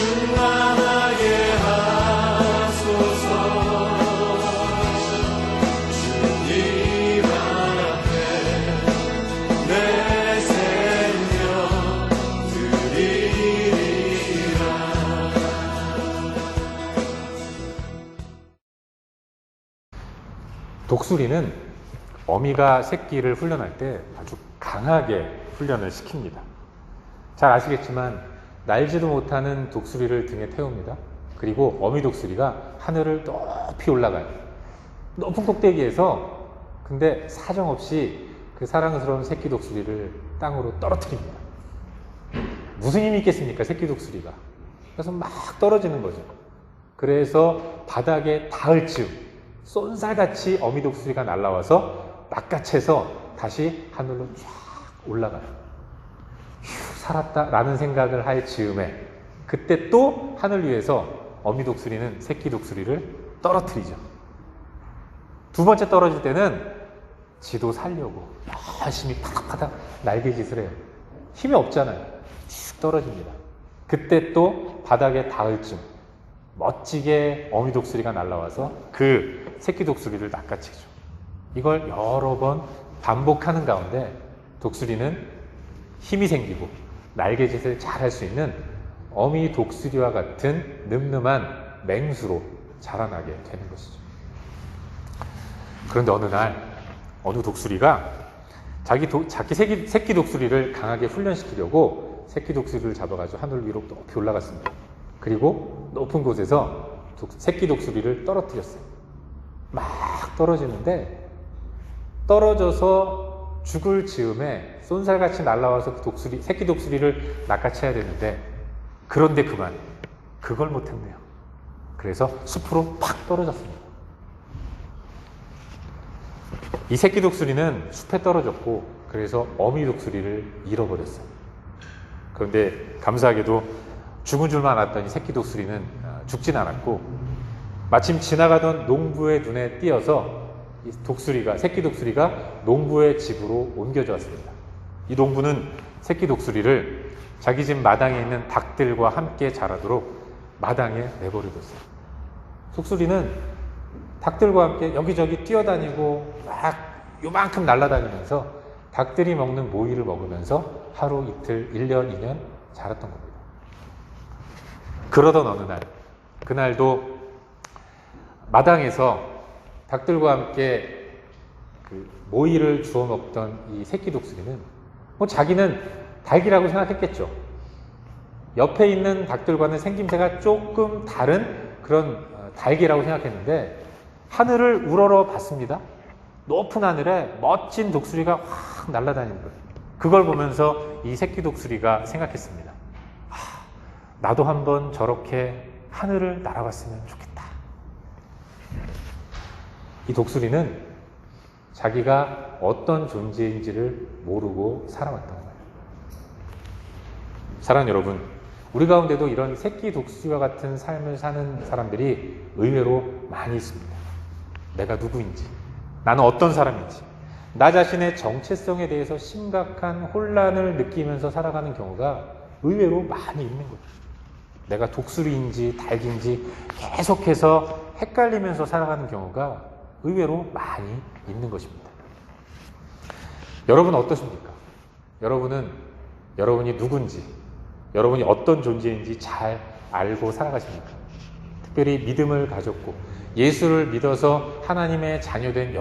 충만하게 하소서. 주님 앞에 내 생명 드리리라. 독수리는 어미가 새끼를 훈련할 때 아주 강하게 훈련을 시킵니다. 잘 아시겠지만 날지도 못하는 독수리를 등에 태웁니다. 그리고 어미 독수리가 하늘을 높이 올라가요. 높은 꼭대기에서. 근데 사정없이 그 사랑스러운 새끼 독수리를 땅으로 떨어뜨립니다. 무슨 힘이 있겠습니까, 새끼 독수리가. 그래서 막 떨어지는 거죠. 그래서 바닥에 닿을 즈음 쏜살같이 어미 독수리가 날아와서 낚아채서 다시 하늘로 쫙 올라가요. 휴, 살았다 라는 생각을 할 즈음에 그때 또 하늘 위에서 어미 독수리는 새끼 독수리를 떨어뜨리죠. 두 번째 떨어질 때는 지도 살려고 열심히 파닥파닥 날개짓을 해요. 힘이 없잖아요. 쭉 떨어집니다. 그때 또 바닥에 닿을 즈음 멋지게 어미 독수리가 날아와서 그 새끼 독수리를 낚아채죠. 이걸 여러 번 반복하는 가운데 독수리는 힘이 생기고 날개짓을 잘 할 수 있는 어미 독수리와 같은 늠름한 맹수로 자라나게 되는 것이죠. 그런데 어느 날 어느 독수리가 자기 새끼 독수리를 강하게 훈련시키려고 새끼 독수리를 잡아가지고 하늘 위로 높이 올라갔습니다. 그리고 높은 곳에서 새끼 독수리를 떨어뜨렸어요. 막 떨어지는데 떨어져서 죽을 즈음에 쏜살같이 날아와서 그 새끼 독수리를 낚아채야 되는데 그런데 그만 그걸 못했네요. 그래서 숲으로 팍 떨어졌습니다. 이 새끼 독수리는 숲에 떨어졌고 그래서 어미 독수리를 잃어버렸어요. 그런데 감사하게도 죽은 줄만 알았더니 새끼 독수리는 죽진 않았고 마침 지나가던 농부의 눈에 띄어서 이 새끼 독수리가 농부의 집으로 옮겨져 왔습니다. 이 농부는 새끼 독수리를 자기 집 마당에 있는 닭들과 함께 자라도록 마당에 내버려뒀어요. 독수리는 닭들과 함께 여기저기 뛰어다니고 막 요만큼 날아다니면서 닭들이 먹는 모이를 먹으면서 하루 이틀 1년 2년 자랐던 겁니다. 그러던 어느 날, 그날도 마당에서 닭들과 함께 그 모이를 주워 먹던 이 새끼 독수리는 자기는 닭이라고 생각했겠죠. 옆에 있는 닭들과는 생김새가 조금 다른 그런 닭이라고 생각했는데 하늘을 우러러 봤습니다. 높은 하늘에 멋진 독수리가 확 날아다니는 거예요. 그걸 보면서 이 새끼 독수리가 생각했습니다. 나도 한번 저렇게 하늘을 날아갔으면 좋겠다. 이 독수리는 자기가 어떤 존재인지를 모르고 살아왔던 거예요. 사랑하는 여러분, 우리 가운데도 이런 새끼 독수리와 같은 삶을 사는 사람들이 의외로 많이 있습니다. 내가 누구인지, 나는 어떤 사람인지, 나 자신의 정체성에 대해서 심각한 혼란을 느끼면서 살아가는 경우가 의외로 많이 있는 거예요. 내가 독수리인지 닭인지 계속해서 헷갈리면서 살아가는 경우가 의외로 많이 있는 것입니다. 여러분은 어떠십니까? 여러분이 누군지, 여러분이 어떤 존재인지 잘 알고 살아가십니까? 특별히 믿음을 가졌고 예수를 믿어서 하나님의 자녀된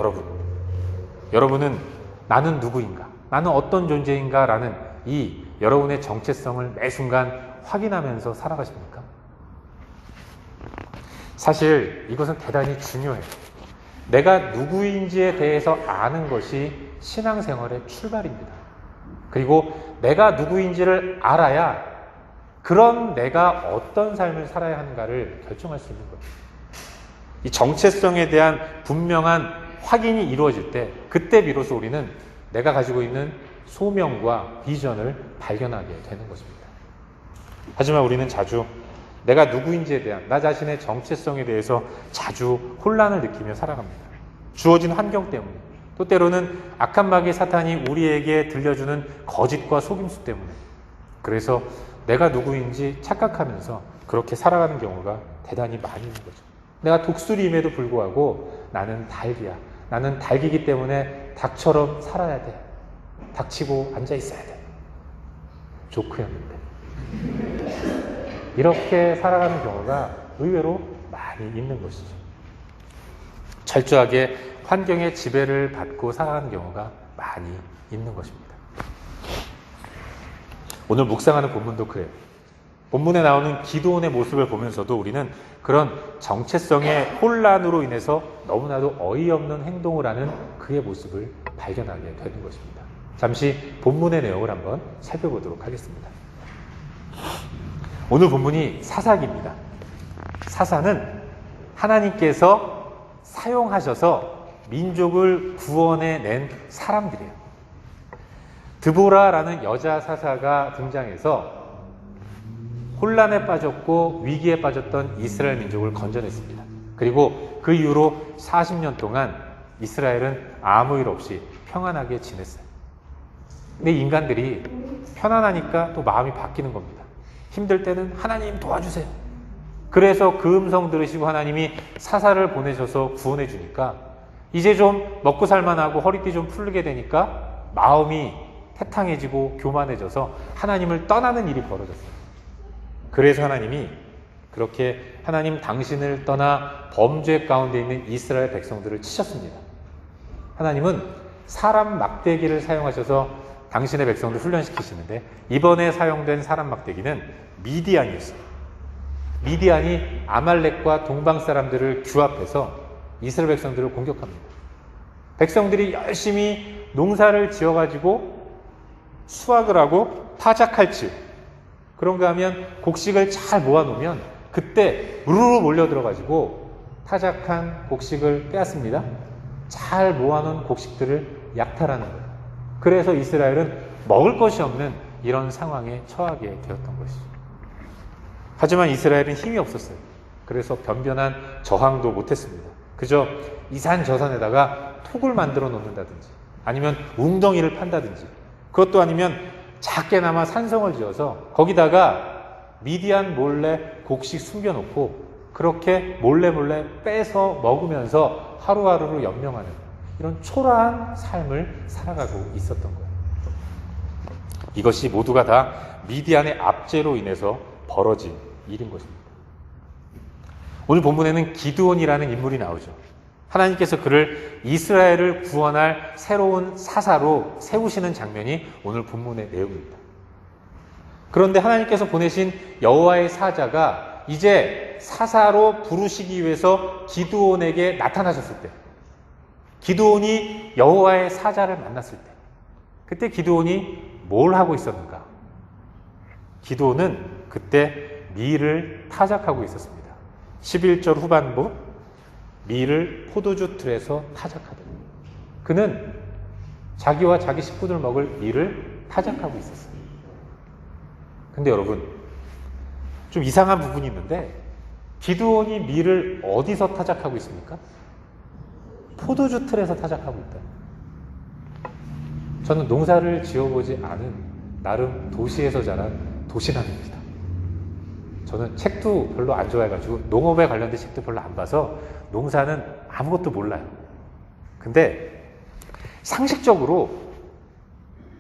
여러분은 나는 누구인가? 나는 어떤 존재인가? 라는 이 여러분의 정체성을 매 순간 확인하면서 살아가십니까? 사실 이것은 대단히 중요해요. 내가 누구인지에 대해서 아는 것이 신앙생활의 출발입니다. 그리고 내가 누구인지를 알아야 그런 내가 어떤 삶을 살아야 하는가를 결정할 수 있는 거예요. 이 정체성에 대한 분명한 확인이 이루어질 때 그때 비로소 우리는 내가 가지고 있는 소명과 비전을 발견하게 되는 것입니다. 하지만 우리는 자주 내가 누구인지에 대한 나 자신의 정체성에 대해서 자주 혼란을 느끼며 살아갑니다. 주어진 환경 때문에, 또 때로는 악한 마귀 사탄이 우리에게 들려주는 거짓과 속임수 때문에, 그래서 내가 누구인지 착각하면서 그렇게 살아가는 경우가 대단히 많이 있는 거죠. 내가 독수리임에도 불구하고 나는 닭이야. 나는 닭이기 때문에 닭처럼 살아야 돼. 닥치고 앉아 있어야 돼. 조크였는데. 이렇게 살아가는 경우가 의외로 많이 있는 것이죠. 철저하게 환경의 지배를 받고 살아가는 경우가 많이 있는 것입니다. 오늘 묵상하는 본문도 그래요. 본문에 나오는 기드온의 모습을 보면서도 우리는 그런 정체성의 혼란으로 인해서 너무나도 어이없는 행동을 하는 그의 모습을 발견하게 되는 것입니다. 잠시 본문의 내용을 한번 살펴보도록 하겠습니다. 오늘 본문이 사사기입니다. 사사는 하나님께서 사용하셔서 민족을 구원해 낸 사람들이에요. 드보라라는 여자 사사가 등장해서 혼란에 빠졌고 위기에 빠졌던 이스라엘 민족을 건져냈습니다. 그리고 그 이후로 40년 동안 이스라엘은 아무 일 없이 평안하게 지냈어요. 근데 인간들이 편안하니까 또 마음이 바뀌는 겁니다. 힘들 때는 하나님 도와주세요. 그래서 그 음성 들으시고 하나님이 사사를 보내셔서 구원해 주니까 이제 좀 먹고 살만하고 허리띠 좀 풀리게 되니까 마음이 태탕해지고 교만해져서 하나님을 떠나는 일이 벌어졌어요. 그래서 하나님이 그렇게 하나님 당신을 떠나 범죄 가운데 있는 이스라엘 백성들을 치셨습니다. 하나님은 사람 막대기를 사용하셔서 당신의 백성들을 훈련시키시는데 이번에 사용된 사람 막대기는 미디안이었어요. 미디안이 아말렉과 동방 사람들을 규합해서 이스라엘 백성들을 공격합니다. 백성들이 열심히 농사를 지어가지고 수확을 하고 타작할 즈음 그런가 하면 곡식을 잘 모아놓으면 그때 우르르 몰려들어가지고 타작한 곡식을 빼앗습니다. 잘 모아놓은 곡식들을 약탈하는 거예요. 그래서 이스라엘은 먹을 것이 없는 이런 상황에 처하게 되었던 것이죠. 하지만 이스라엘은 힘이 없었어요. 그래서 변변한 저항도 못했습니다. 그저 이산저산에다가 톡을 만들어 놓는다든지 아니면 웅덩이를 판다든지 그것도 아니면 작게나마 산성을 지어서 거기다가 미디안 몰래 곡식 숨겨놓고 그렇게 몰래 빼서 먹으면서 하루하루를 연명하는 이런 초라한 삶을 살아가고 있었던 거예요. 이것이 모두가 다 미디안의 압제로 인해서 벌어진 일인 것입니다. 오늘 본문에는 기드온이라는 인물이 나오죠. 하나님께서 그를 이스라엘을 구원할 새로운 사사로 세우시는 장면이 오늘 본문의 내용입니다. 그런데 하나님께서 보내신 여호와의 사자가 이제 사사로 부르시기 위해서 기드온에게 나타나셨을 때, 기드온이 여호와의 사자를 만났을 때, 그때 기드온이 뭘 하고 있었는가? 기드온은 그때 밀을 타작하고 있었습니다. 11절 후반부 밀을 포도주 틀에서 타작하더니 그는 자기와 자기 식구들 먹을 밀을 타작하고 있었어요. 근데 여러분 좀 이상한 부분이 있는데 기드온이 밀을 어디서 타작하고 있습니까? 포도주 틀에서 타작하고 있다. 저는 농사를 지어보지 않은 나름 도시에서 자란 도시남입니다. 저는 책도 별로 안 좋아해가지고 농업에 관련된 책도 별로 안 봐서 농사는 아무것도 몰라요. 근데 상식적으로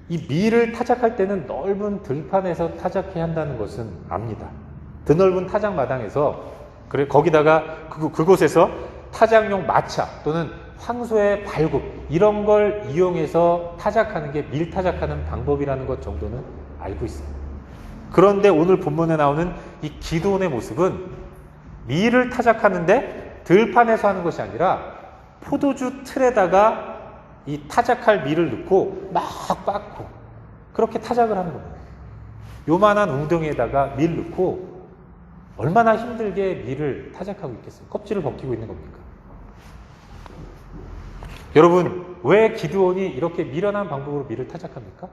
이 밀을 타작할 때는 넓은 들판에서 타작해야 한다는 것은 압니다. 드넓은 타작 마당에서 그래 거기다가 그곳에서 타작용 마차 또는 황소의 발굽 이런 걸 이용해서 타작하는 게 밀 타작하는 방법이라는 것 정도는 알고 있어요. 그런데 오늘 본문에 나오는 이 기드온의 모습은 밀을 타작하는데 들판에서 하는 것이 아니라 포도주 틀에다가 이 타작할 밀을 넣고 막 빻고 그렇게 타작을 하는 겁니다. 요만한 웅덩이에다가 밀 넣고 얼마나 힘들게 밀을 타작하고 있겠어요. 껍질을 벗기고 있는 겁니까? 여러분 왜 기드온이 이렇게 미련한 방법으로 밀을 타작합니까?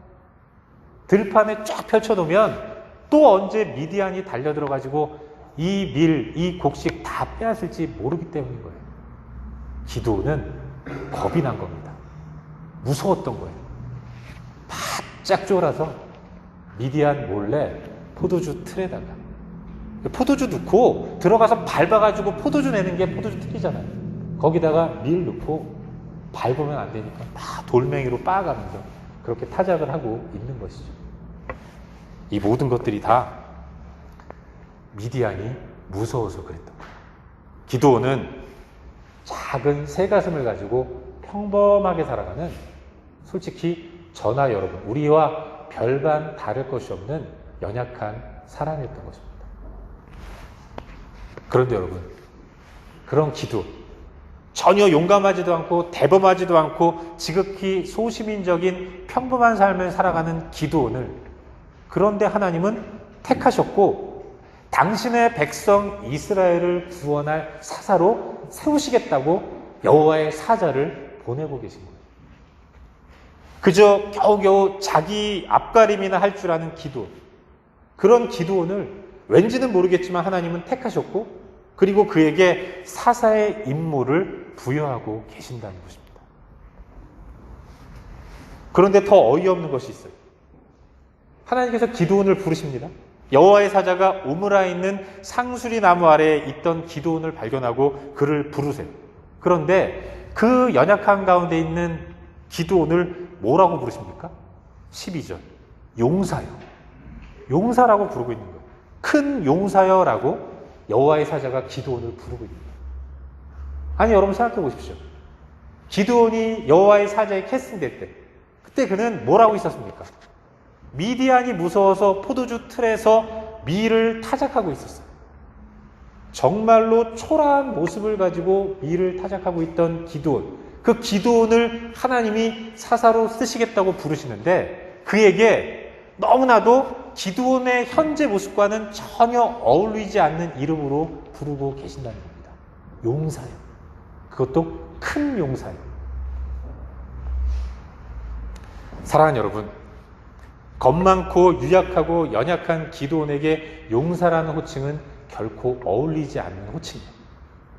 들판에 쫙 펼쳐놓으면 또 언제 미디안이 달려들어가지고 이 밀, 이 곡식 다 빼앗을지 모르기 때문인 거예요. 기드온은 겁이 난 겁니다. 무서웠던 거예요. 바짝 쫄아서 미디안 몰래 포도주 틀에다가 포도주 넣고 들어가서 밟아가지고 포도주 내는 게 포도주 특기잖아요. 거기다가 밀 넣고 밟으면 안 되니까 막 돌멩이로 빻아가면서 그렇게 타작을 하고 있는 것이죠. 이 모든 것들이 다 미디안이 무서워서 그랬던 거예요. 기드온은 작은 새 가슴을 가지고 평범하게 살아가는, 솔직히 저나 여러분, 우리와 별반 다를 것이 없는 연약한 사람이었던 것입니다. 그런데 여러분, 그런 기드온, 전혀 용감하지도 않고 대범하지도 않고 지극히 소시민적인 평범한 삶을 살아가는 기드온을, 그런데 하나님은 택하셨고 당신의 백성 이스라엘을 구원할 사사로 세우시겠다고 여호와의 사자를 보내고 계신 거예요. 그저 겨우겨우 자기 앞가림이나 할 줄 아는 기드온, 그런 기드온을 왠지는 모르겠지만 하나님은 택하셨고, 그리고 그에게 사사의 임무를 부여하고 계신다는 것입니다. 그런데 더 어이없는 것이 있어요. 하나님께서 기드온을 부르십니다. 여호와의 사자가 우므라에 있는 상수리 나무 아래에 있던 기드온을 발견하고 그를 부르세요. 그런데 그 연약한 가운데 있는 기드온을 뭐라고 부르십니까? 12절. 용사요. 용사라고 부르고 있는 거예요. 큰 용사여라고 여호와의 사자가 기드온을 부르고 있는 거예요. 아니, 여러분 생각해 보십시오. 기드온이 여호와의 사자에 캐스팅될 때, 그때 그는 뭐라고 있었습니까? 미디안이 무서워서 포도주 틀에서 밀을 타작하고 있었어요. 정말로 초라한 모습을 가지고 밀을 타작하고 있던 기드온, 그 기드온을 하나님이 사사로 쓰시겠다고 부르시는데 그에게 너무나도 기드온의 현재 모습과는 전혀 어울리지 않는 이름으로 부르고 계신다는 겁니다. 용사요. 그것도 큰 용사요. 사랑하는 여러분, 겁 많고 유약하고 연약한 기드온에게 용사라는 호칭은 결코 어울리지 않는 호칭이에요.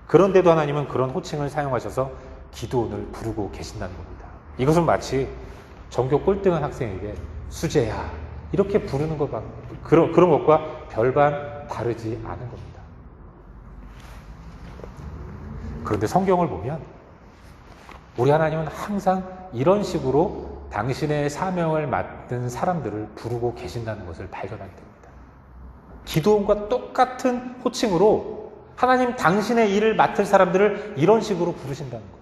그런데도 하나님은 그런 호칭을 사용하셔서 기드온을 부르고 계신다는 겁니다. 이것은 마치 전교 꼴등한 학생에게 수재야 이렇게 부르는 것과 그런 것과 별반 다르지 않은 겁니다. 그런데 성경을 보면 우리 하나님은 항상 이런 식으로 당신의 사명을 맡은 사람들을 부르고 계신다는 것을 발견하게 됩니다. 기드온과 똑같은 호칭으로 하나님 당신의 일을 맡을 사람들을 이런 식으로 부르신다는 거예요.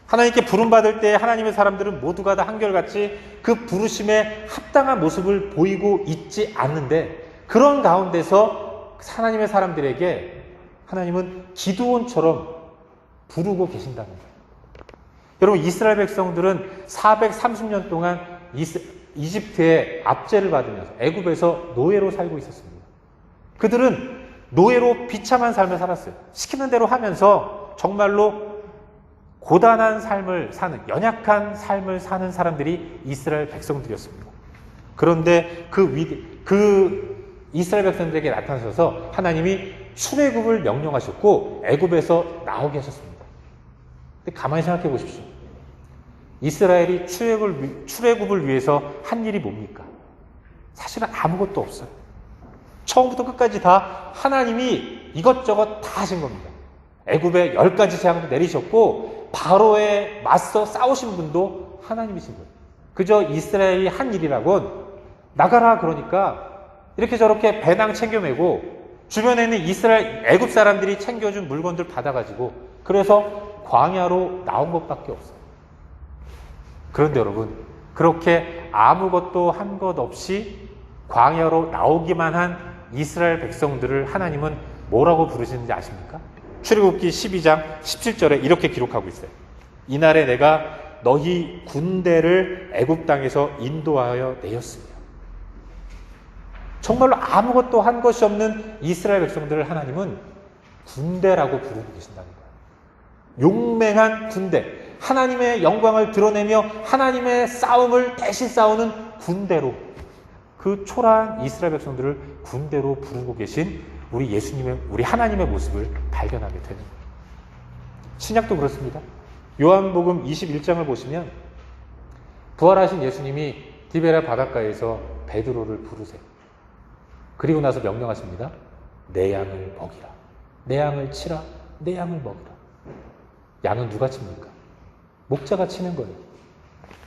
하나님께 부름받을 때 하나님의 사람들은 모두가 다 한결같이 그 부르심에 합당한 모습을 보이고 있지 않는데, 그런 가운데서 하나님의 사람들에게 하나님은 기드온처럼 부르고 계신다는 거예요. 여러분, 이스라엘 백성들은 430년 동안 이집트의 압제를 받으면서 애굽에서 노예로 살고 있었습니다. 그들은 노예로 비참한 삶을 살았어요. 시키는 대로 하면서 정말로 고단한 삶을 사는, 연약한 삶을 사는 사람들이 이스라엘 백성들이었습니다. 그런데 그 이스라엘 백성들에게 나타나셔서 하나님이 출애굽을 명령하셨고 애굽에서 나오게 하셨습니다. 근데 가만히 생각해 보십시오. 이스라엘이 출애굽을 위해서 한 일이 뭡니까? 사실은 아무것도 없어요. 처음부터 끝까지 다 하나님이 이것저것 다 하신 겁니다. 애굽에 10가지 재앙도 내리셨고 바로에 맞서 싸우신 분도 하나님이신 거예요. 그저 이스라엘이 한 일이라곤 나가라 그러니까 이렇게 저렇게 배낭 챙겨매고 주변에 있는 이스라엘 애굽 사람들이 챙겨준 물건들 받아가지고 그래서 광야로 나온 것밖에 없어요. 그런데 여러분, 그렇게 아무것도 한 것 없이 광야로 나오기만 한 이스라엘 백성들을 하나님은 뭐라고 부르시는지 아십니까? 출애굽기 12장 17절에 이렇게 기록하고 있어요. 이날에 내가 너희 군대를 애굽 땅에서 인도하여 내었으며. 정말로 아무것도 한 것이 없는 이스라엘 백성들을 하나님은 군대라고 부르고 계신다는 거예요. 용맹한 군대, 하나님의 영광을 드러내며 하나님의 싸움을 대신 싸우는 군대로, 그 초라한 이스라엘 백성들을 군대로 부르고 계신 우리 하나님의 모습을 발견하게 되는 거예요. 신약도 그렇습니다. 요한복음 21장을 보시면 부활하신 예수님이 디베라 바닷가에서 베드로를 부르세요. 그리고 나서 명령하십니다. 내 양을 먹이라. 내 양을 치라. 내 양을 먹이라. 양은 누가 칩니까? 목자가 치는 거예요.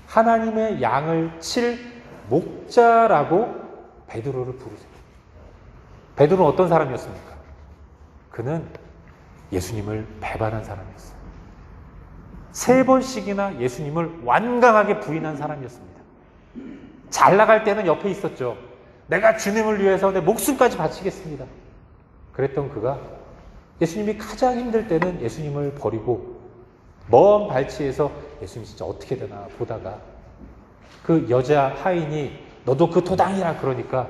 하나님의 양을 칠 목자라고 베드로를 부르세요. 베드로는 어떤 사람이었습니까? 그는 예수님을 배반한 사람이었어요. 3번씩이나 예수님을 완강하게 부인한 사람이었습니다. 잘 나갈 때는 옆에 있었죠. 내가 주님을 위해서 내 목숨까지 바치겠습니다. 그랬던 그가 예수님이 가장 힘들 때는 예수님을 버리고 먼 발치에서 예수님 진짜 어떻게 되나 보다가 그 여자 하인이 너도 그 도당이라 그러니까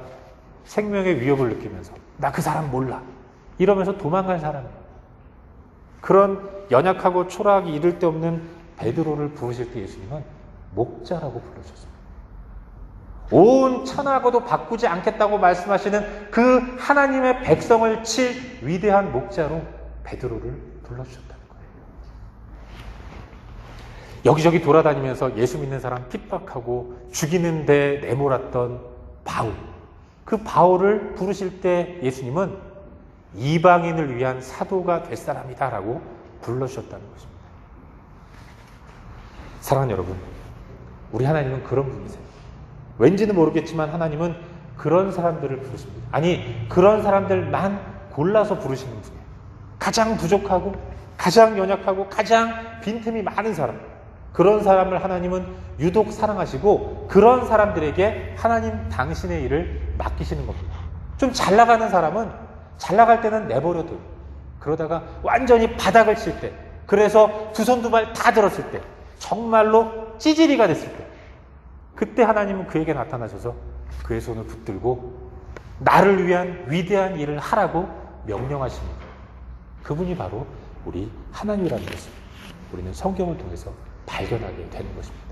생명의 위협을 느끼면서 나 그 사람 몰라 이러면서 도망간 사람이에요. 그런 연약하고 초라하기 이를 데 없는 베드로를 부르실 때 예수님은 목자라고 불러주셨습니다. 온 천하고도 바꾸지 않겠다고 말씀하시는 그 하나님의 백성을 칠 위대한 목자로 베드로를 불러주셨다는 거예요. 여기저기 돌아다니면서 예수 믿는 사람 핍박하고 죽이는 데 내몰았던 바울, 그 바울을 부르실 때 예수님은 이방인을 위한 사도가 될 사람이다 라고 불러주셨다는 것입니다. 사랑하는 여러분, 우리 하나님은 그런 분이세요. 왠지는 모르겠지만 하나님은 그런 사람들을 부르십니다. 아니, 그런 사람들만 골라서 부르시는 분이에요. 가장 부족하고 가장 연약하고 가장 빈틈이 많은 사람, 그런 사람을 하나님은 유독 사랑하시고 그런 사람들에게 하나님 당신의 일을 맡기시는 겁니다. 좀 잘 나가는 사람은 잘 나갈 때는 내버려둬요. 그러다가 완전히 바닥을 칠 때, 그래서 두 손 두 발 다 들었을 때, 정말로 찌질이가 됐을 때, 그때 하나님은 그에게 나타나셔서 그의 손을 붙들고 나를 위한 위대한 일을 하라고 명령하십니다. 그분이 바로 우리 하나님이라는 것을 우리는 성경을 통해서 발견하게 되는 것입니다.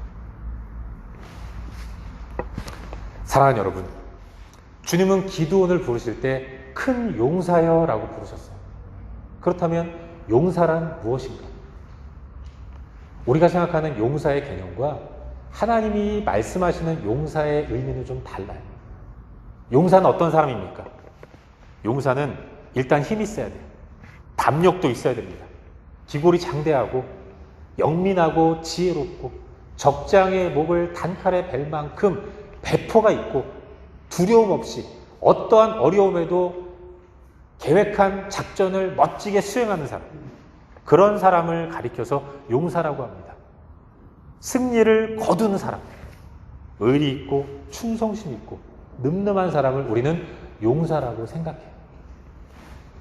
사랑하는 여러분, 주님은 기드온을 부르실 때 큰 용사여 라고 부르셨어요. 그렇다면 용사란 무엇인가? 우리가 생각하는 용사의 개념과 하나님이 말씀하시는 용사의 의미는 좀 달라요. 용사는 어떤 사람입니까? 용사는 일단 힘이 있어야 돼요. 담력도 있어야 됩니다. 기골이 장대하고 영민하고 지혜롭고 적장의 목을 단칼에 벨 만큼 배포가 있고 두려움 없이 어떠한 어려움에도 계획한 작전을 멋지게 수행하는 사람, 그런 사람을 가리켜서 용사라고 합니다. 승리를 거두는 사람, 의리 있고 충성심 있고 늠름한 사람을 우리는 용사라고 생각해요.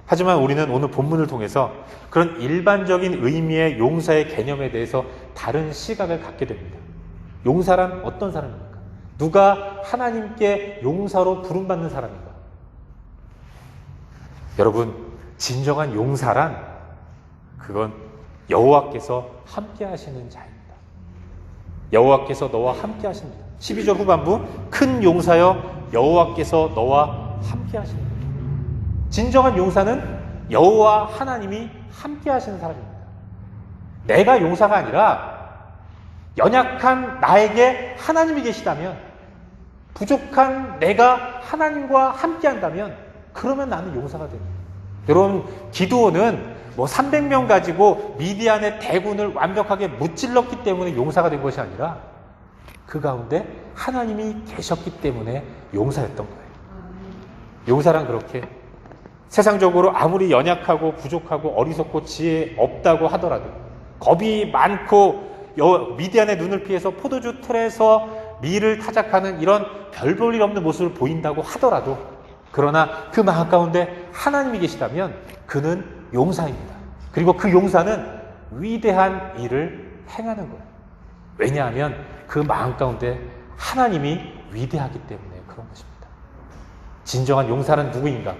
하지만 우리는 오늘 본문을 통해서 그런 일반적인 의미의 용사의 개념에 대해서 다른 시각을 갖게 됩니다. 용사란 어떤 사람입니까? 누가 하나님께 용사로 부름받는 사람인가? 여러분, 진정한 용사란 그건 여호와께서 함께 하시는 자입니다. 여호와께서 너와 함께 하십니다. 12절 후반부, 큰 용사여 여호와께서 너와 함께 하십니다. 진정한 용사는 여호와 하나님이 함께 하시는 사람입니다. 내가 용사가 아니라 연약한 나에게 하나님이 계시다면, 부족한 내가 하나님과 함께 한다면 그러면 나는 용사가 됩니다. 여러분, 기드온은 300명 가지고 미디안의 대군을 완벽하게 무찔렀기 때문에 용사가 된 것이 아니라 그 가운데 하나님이 계셨기 때문에 용사였던 거예요. 용사란 그렇게 세상적으로 아무리 연약하고 부족하고 어리석고 지혜 없다고 하더라도, 겁이 많고 미디안의 눈을 피해서 포도주 틀에서 밀을 타작하는 이런 별 볼 일 없는 모습을 보인다고 하더라도, 그러나 그 마음 가운데 하나님이 계시다면 그는 용사입니다. 그리고 그 용사는 위대한 일을 행하는 거예요. 왜냐하면 그 마음 가운데 하나님이 위대하기 때문에 그런 것입니다. 진정한 용사는 누구인가?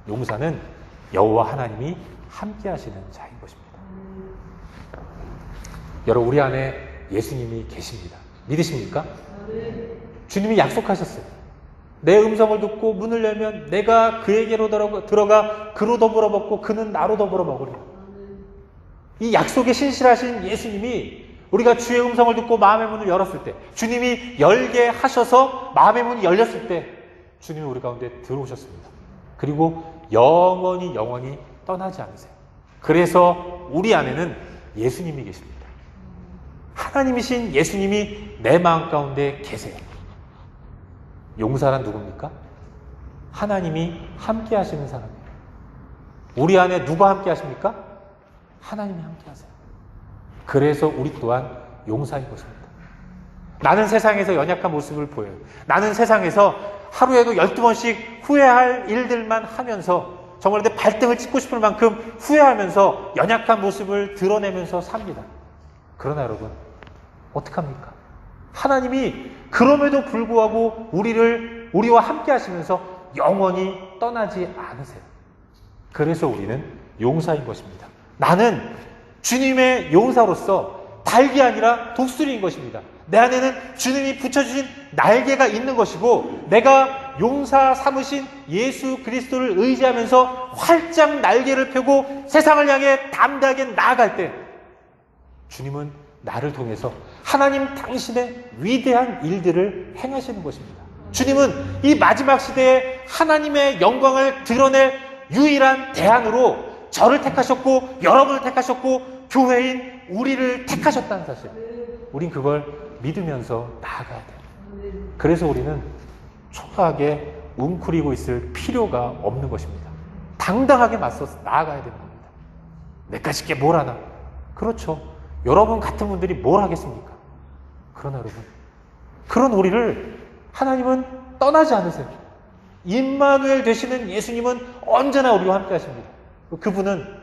용사는 여호와 하나님이 함께 하시는 자인 것입니다. 여러분, 우리 안에 예수님이 계십니다. 믿으십니까? 주님이 약속하셨어요. 내 음성을 듣고 문을 열면 내가 그에게로 들어가 그로 더불어 먹고 그는 나로 더불어 먹으리라. 이 약속에 신실하신 예수님이 우리가 주의 음성을 듣고 마음의 문을 열었을 때, 주님이 열게 하셔서 마음의 문이 열렸을 때 주님이 우리 가운데 들어오셨습니다. 그리고 영원히 떠나지 않으세요. 그래서 우리 안에는 예수님이 계십니다. 하나님이신 예수님이 내 마음 가운데 계세요. 용사란 누굽니까? 하나님이 함께 하시는 사람이에요. 우리 안에 누가 함께 하십니까? 하나님이 함께 하세요. 그래서 우리 또한 용사인 것입니다. 나는 세상에서 연약한 모습을 보여요. 나는 세상에서 하루에도 12번씩 후회할 일들만 하면서 정말 내 발등을 찍고 싶을 만큼 후회하면서 연약한 모습을 드러내면서 삽니다. 그러나 여러분, 어떡합니까? 하나님이 그럼에도 불구하고 우리와 함께 하시면서 영원히 떠나지 않으세요. 그래서 우리는 용사인 것입니다. 나는 주님의 용사로서 닭이 아니라 독수리인 것입니다. 내 안에는 주님이 붙여주신 날개가 있는 것이고 내가 용사 삼으신 예수 그리스도를 의지하면서 활짝 날개를 펴고 세상을 향해 담대하게 나아갈 때 주님은 나를 통해서 하나님 당신의 위대한 일들을 행하시는 것입니다. 주님은 이 마지막 시대에 하나님의 영광을 드러낼 유일한 대안으로 저를 택하셨고 여러분을 택하셨고 교회인 우리를 택하셨다는 사실, 우린 그걸 믿으면서 나아가야 돼요. 그래서 우리는 초라하게 웅크리고 있을 필요가 없는 것입니다. 당당하게 맞서서 나아가야 되는 겁니다. 내가 쉽게 뭘 하나? 그렇죠. 여러분 같은 분들이 뭘 하겠습니까? 그러나 여러분, 그런 우리를 하나님은 떠나지 않으세요. 임마누엘 되시는 예수님은 언제나 우리와 함께 하십니다. 그분은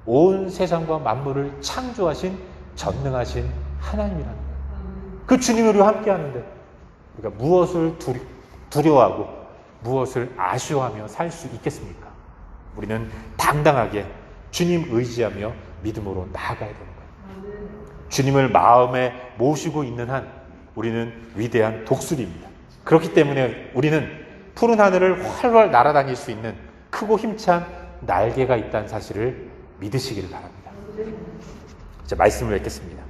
온 세상과 만물을 창조하신 전능하신 하나님이라는 거예요. 그 주님이 우리와 함께 하는데 우리가 무엇을 두려워하고 무엇을 아쉬워하며 살 수 있겠습니까? 우리는 당당하게 주님 의지하며 믿음으로 나아가야 되는 거예요. 주님을 마음에 모시고 있는 한 우리는 위대한 독수리입니다. 그렇기 때문에 우리는 푸른 하늘을 활활 날아다닐 수 있는 크고 힘찬 날개가 있다는 사실을 믿으시기를 바랍니다. 이제 말씀을 뵙겠습니다.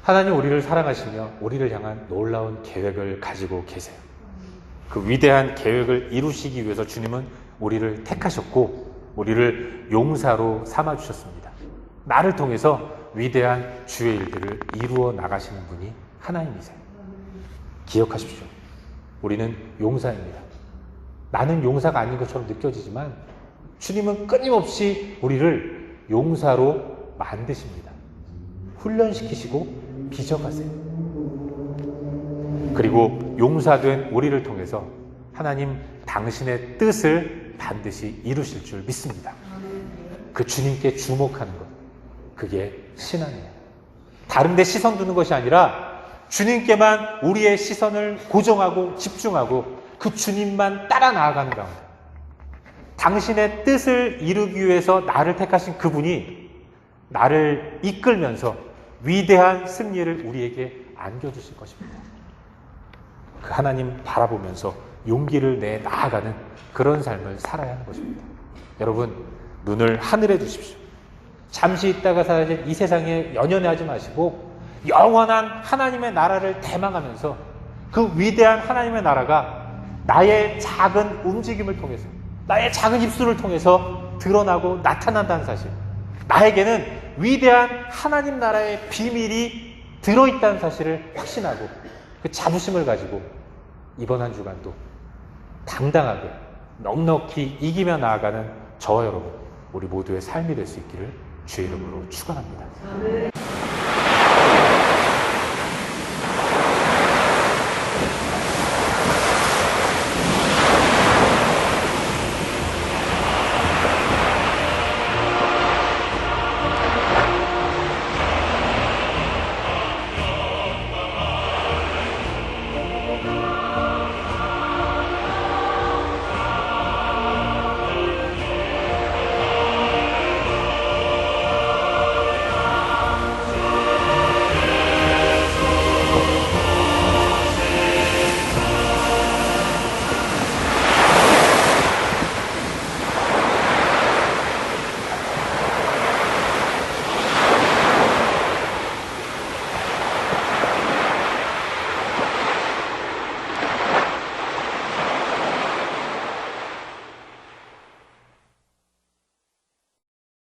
하나님 우리를 사랑하시며 우리를 향한 놀라운 계획을 가지고 계세요. 그 위대한 계획을 이루시기 위해서 주님은 우리를 택하셨고 우리를 용사로 삼아주셨습니다. 나를 통해서 위대한 주의 일들을 이루어 나가시는 분이 하나님이세요. 기억하십시오. 우리는 용사입니다. 나는 용사가 아닌 것처럼 느껴지지만 주님은 끊임없이 우리를 용사로 만드십니다. 훈련시키시고 빚어가세요. 그리고 용사된 우리를 통해서 하나님 당신의 뜻을 반드시 이루실 줄 믿습니다. 그 주님께 주목하는 것, 그게 신앙이에요. 다른 데 시선 두는 것이 아니라 주님께만 우리의 시선을 고정하고 집중하고 그 주님만 따라 나아가는 가운데 당신의 뜻을 이루기 위해서 나를 택하신 그분이 나를 이끌면서 위대한 승리를 우리에게 안겨주실 것입니다. 그 하나님 바라보면서 용기를 내 나아가는 그런 삶을 살아야 하는 것입니다. 여러분, 눈을 하늘에 두십시오. 잠시 있다가 사라질 이 세상에 연연하지 마시고 영원한 하나님의 나라를 대망하면서 그 위대한 하나님의 나라가 나의 작은 움직임을 통해서, 나의 작은 입술을 통해서 드러나고 나타난다는 사실, 나에게는 위대한 하나님 나라의 비밀이 들어있다는 사실을 확신하고 그 자부심을 가지고 이번 한 주간도 당당하게 넉넉히 이기며 나아가는 저와 여러분, 우리 모두의 삶이 될 수 있기를 주의 이름으로 축원합니다.